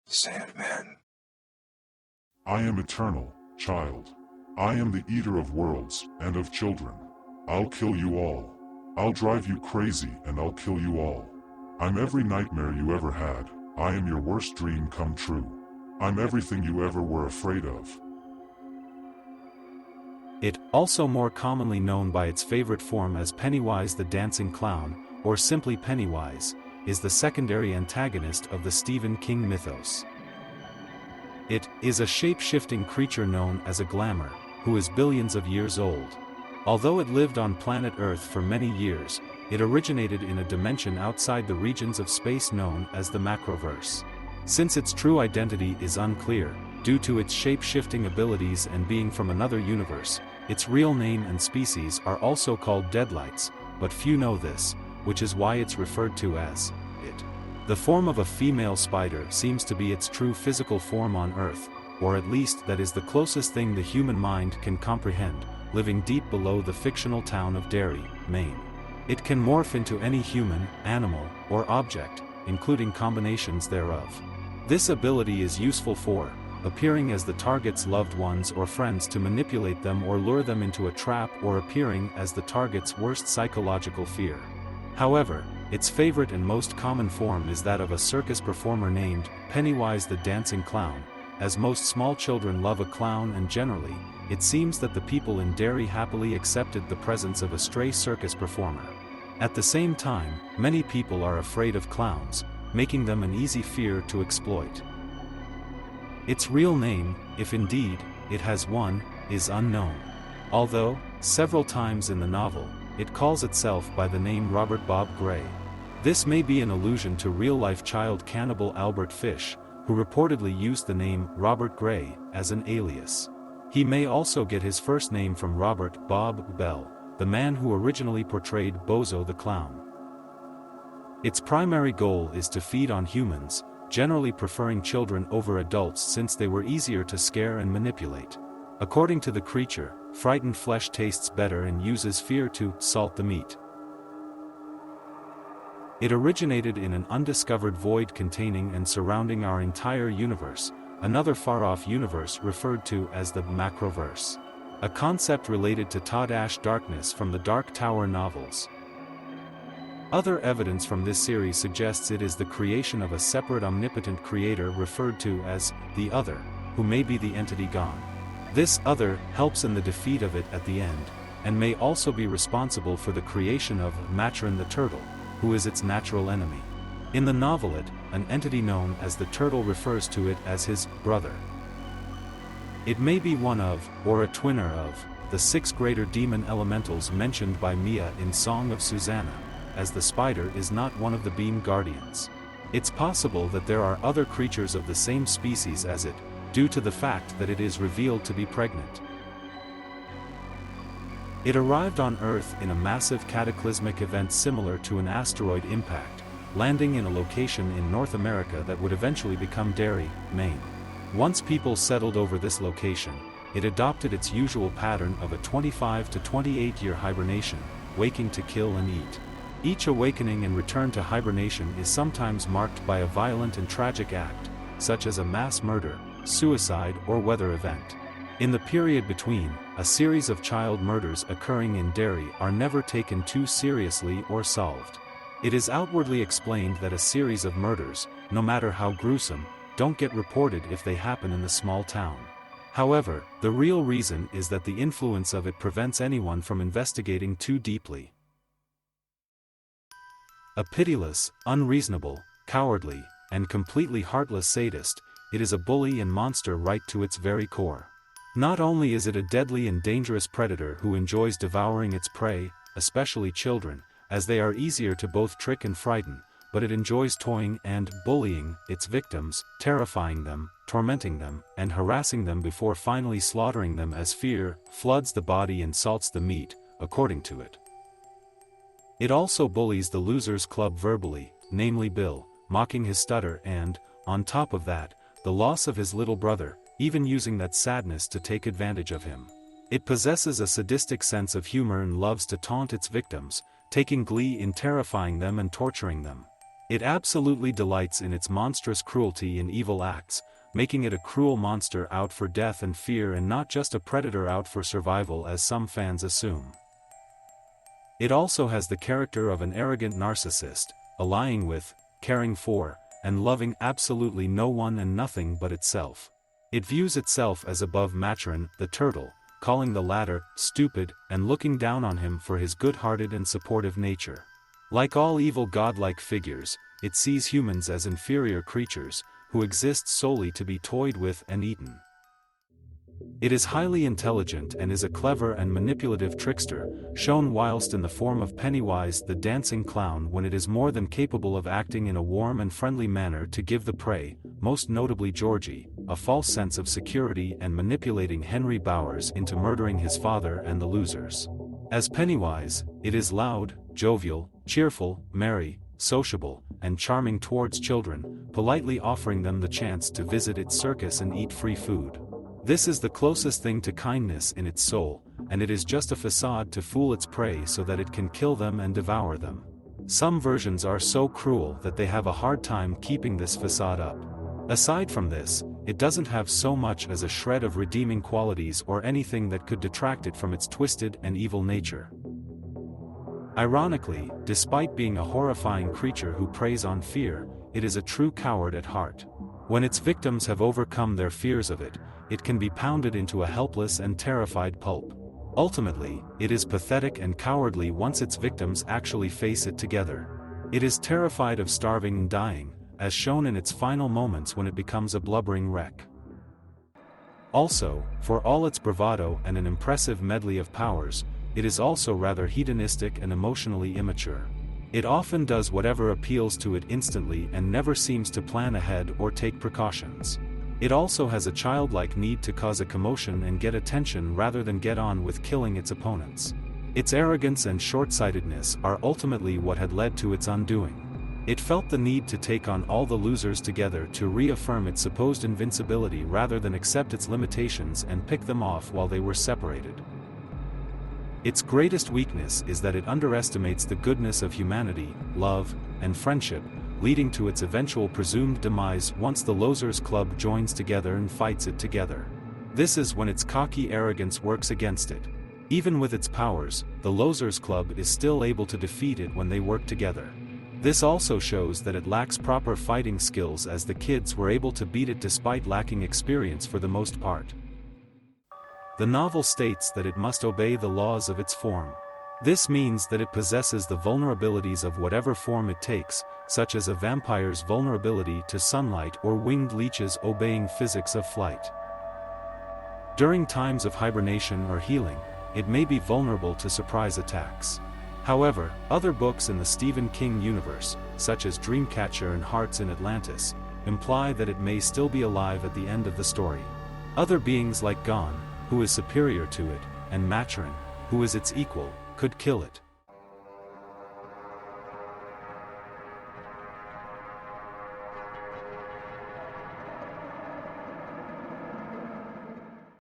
Sandman. I am eternal, child. I am the eater of worlds, and of children. I'll kill you all. I'll drive you crazy and I'll kill you all. I'm every nightmare you ever had. I am your worst dream come true. I'm everything you ever were afraid of. It, also more commonly known by its favorite form as Pennywise the Dancing Clown, or simply Pennywise, is the secondary antagonist of the Stephen King mythos. It is a shape-shifting creature known as a glamour, who is billions of years old. Although it lived on planet Earth for many years, it originated in a dimension outside the regions of space known as the Macroverse. Since its true identity is unclear, due to its shape-shifting abilities and being from another universe, its real name and species are also called deadlights, but few know this, which is why it's referred to as it. The form of a female spider seems to be its true physical form on Earth, or at least that is the closest thing the human mind can comprehend, living deep below the fictional town of Derry, Maine. It can morph into any human, animal, or object, including combinations thereof. This ability is useful for appearing as the target's loved ones or friends to manipulate them or lure them into a trap, or appearing as the target's worst psychological fear. However, its favorite and most common form is that of a circus performer named Pennywise the Dancing Clown, as most small children love a clown, and generally, it seems that the people in Derry happily accepted the presence of a stray circus performer. At the same time, many people are afraid of clowns, making them an easy fear to exploit. Its real name, if indeed it has one, is unknown. Although, several times in the novel, it calls itself by the name Robert Bob Gray. This may be an allusion to real-life child cannibal Albert Fish, who reportedly used the name Robert Gray as an alias. He may also get his first name from Robert Bob Bell, the man who originally portrayed Bozo the Clown. Its primary goal is to feed on humans, generally preferring children over adults since they were easier to scare and manipulate. According to the creature, frightened flesh tastes better and uses fear to salt the meat. It originated in an undiscovered void containing and surrounding our entire universe, another far-off universe referred to as the Macroverse. A concept related to Todd Ashe darkness from the Dark Tower novels. Other evidence from this series suggests it is the creation of a separate omnipotent creator referred to as the Other, who may be the entity gone. This Other helps in the defeat of it at the end, and may also be responsible for the creation of Matron the Turtle, who is its natural enemy. In the novelet, an entity known as the Turtle refers to it as his brother. It may be one of, or a twinner of, the 6 greater demon elementals mentioned by Mia in Song of Susanna, as the spider is not one of the beam guardians. It's possible that there are other creatures of the same species as it, due to the fact that it is revealed to be pregnant. It arrived on Earth in a massive cataclysmic event similar to an asteroid impact, landing in a location in North America that would eventually become Derry, Maine. Once people settled over this location, it adopted its usual pattern of a 25 to 28-year hibernation, waking to kill and eat. Each awakening and return to hibernation is sometimes marked by a violent and tragic act, such as a mass murder, suicide, or weather event. In the period between, a series of child murders occurring in Derry are never taken too seriously or solved. It is outwardly explained that a series of murders, no matter how gruesome, don't get reported if they happen in the small town. However, the real reason is that the influence of it prevents anyone from investigating too deeply. A pitiless, unreasonable, cowardly, and completely heartless sadist, it is a bully and monster right to its very core. Not only is it a deadly and dangerous predator who enjoys devouring its prey, especially children, as they are easier to both trick and frighten, but it enjoys toying and bullying its victims, terrifying them, tormenting them, and harassing them before finally slaughtering them as fear floods the body and salts the meat, according to it. It also bullies the loser's club verbally, namely Bill, mocking his stutter and, on top of that, the loss of his little brother, even using that sadness to take advantage of him. It possesses a sadistic sense of humor and loves to taunt its victims, taking glee in terrifying them and torturing them. It absolutely delights in its monstrous cruelty and evil acts, making it a cruel monster out for death and fear and not just a predator out for survival as some fans assume. It also has the character of an arrogant narcissist, allying with, caring for, and loving absolutely no one and nothing but itself. It views itself as above Matron, the turtle, calling the latter stupid and looking down on him for his good-hearted and supportive nature. Like all evil godlike figures, it sees humans as inferior creatures, who exist solely to be toyed with and eaten. It is highly intelligent and is a clever and manipulative trickster, shown whilst in the form of Pennywise the Dancing Clown when it is more than capable of acting in a warm and friendly manner to give the prey, most notably Georgie, a false sense of security and manipulating Henry Bowers into murdering his father and the losers. As Pennywise, it is loud, jovial, cheerful, merry, sociable, and charming towards children, politely offering them the chance to visit its circus and eat free food. This is the closest thing to kindness in its soul, and it is just a facade to fool its prey so that it can kill them and devour them. Some versions are so cruel that they have a hard time keeping this facade up. Aside from this, it doesn't have so much as a shred of redeeming qualities or anything that could detract it from its twisted and evil nature. Ironically, despite being a horrifying creature who preys on fear, it is a true coward at heart. When its victims have overcome their fears of it, it can be pounded into a helpless and terrified pulp. Ultimately, it is pathetic and cowardly once its victims actually face it together. It is terrified of starving and dying, as shown in its final moments when it becomes a blubbering wreck. Also, for all its bravado and an impressive medley of powers, it is also rather hedonistic and emotionally immature. It often does whatever appeals to it instantly and never seems to plan ahead or take precautions. It also has a childlike need to cause a commotion and get attention rather than get on with killing its opponents. Its arrogance and short-sightedness are ultimately what had led to its undoing. It felt the need to take on all the losers together to reaffirm its supposed invincibility rather than accept its limitations and pick them off while they were separated. Its greatest weakness is that it underestimates the goodness of humanity, love, and friendship, leading to its eventual presumed demise once the Losers Club joins together and fights it together. This is when its cocky arrogance works against it. Even with its powers, the Losers Club is still able to defeat it when they work together. This also shows that it lacks proper fighting skills, as the kids were able to beat it despite lacking experience for the most part. The novel states that it must obey the laws of its form. This means that it possesses the vulnerabilities of whatever form it takes, such as a vampire's vulnerability to sunlight or winged leeches obeying physics of flight. During times of hibernation or healing, it may be vulnerable to surprise attacks. However, other books in the Stephen King universe, such as Dreamcatcher and Hearts in Atlantis, imply that it may still be alive at the end of the story. Other beings like Gon, who is superior to it, and Matron, who is its equal, could kill it.